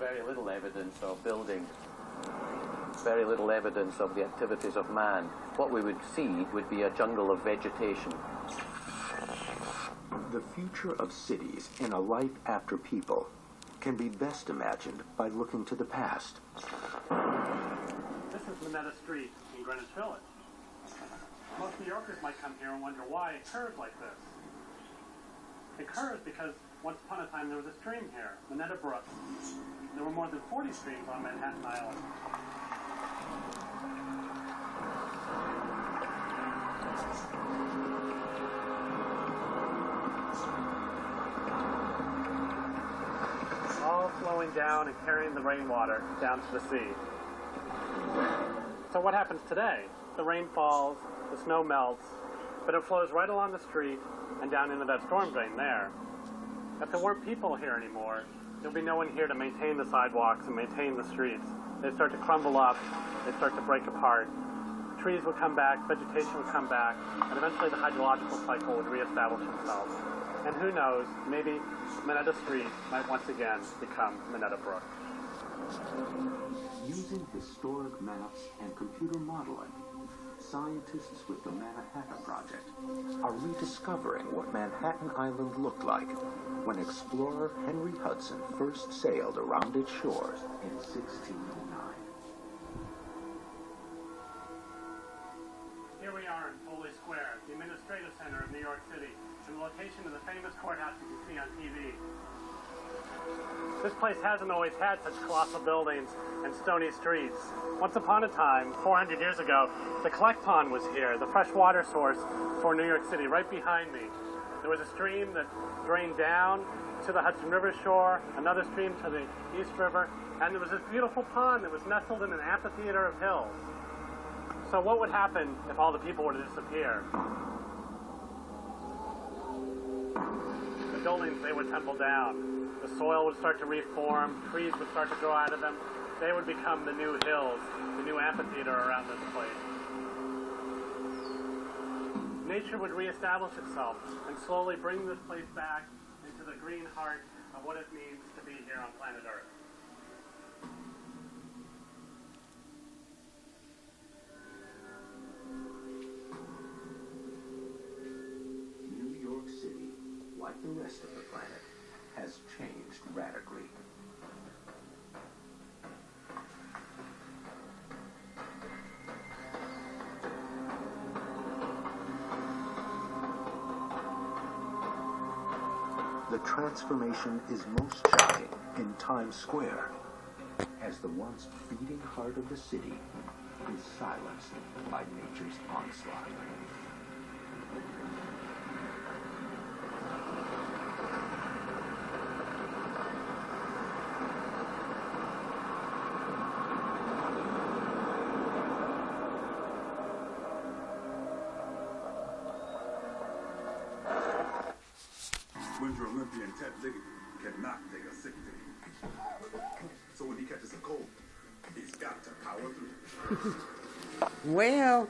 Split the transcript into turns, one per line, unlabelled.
very little evidence of building, very little evidence of the activities of man. What we would see would be a jungle of vegetation.
The future of cities in a life after people can be best imagined by looking to the past.
This is Minetta Street in Greenwich Village. Most New Yorkers might come here and wonder why it curves like this. It curves because once upon a time there was a stream here, Minetta Brook. There were more than 40 streams on Manhattan Island. All flowing down and carrying the rainwater down to the sea. So what happens today? The rain falls, the snow melts, but it flows right along the street and down into that storm drain there. If there weren't people here anymore, there'll be no one here to maintain the sidewalks and maintain the streets. They start to crumble up, they start to break apart. Trees would come back, vegetation would come back, and eventually the hydrological cycle would reestablish itself. And who knows, maybe Minetta Street might once again become Minetta Brook.
Using historic maps and computer modeling, scientists with the Manhattan Project are rediscovering what Manhattan Island looked like when explorer Henry Hudson first sailed around its shores in 1609.
Here we are in Foley Square, the administrative center of New York City, and the location of the famous courthouse you can see on TV. This place hasn't always had such colossal buildings and stony streets. Once upon a time, 400 years ago, the collect pond was here, the fresh water source for New York City, right behind me. There was a stream that drained down to the Hudson River shore, another stream to the East River, and there was this beautiful pond that was nestled in an amphitheater of hills. So what would happen if all the people were to disappear? The buildings, they would tumble down. The soil would start to reform, trees would start to grow out of them. They would become the new hills, the new amphitheater around this place. Nature would reestablish itself and slowly bring this place back into the green heart of what it means to be here on planet Earth.
New York City, like the rest of the planet, has changed radically. The transformation is most shocking in Times Square, as the once beating heart of the city is silenced by nature's onslaught.
Winter Olympian Ted Liggett cannot take a sick day. So when he catches a cold, he's got to power through.
Well,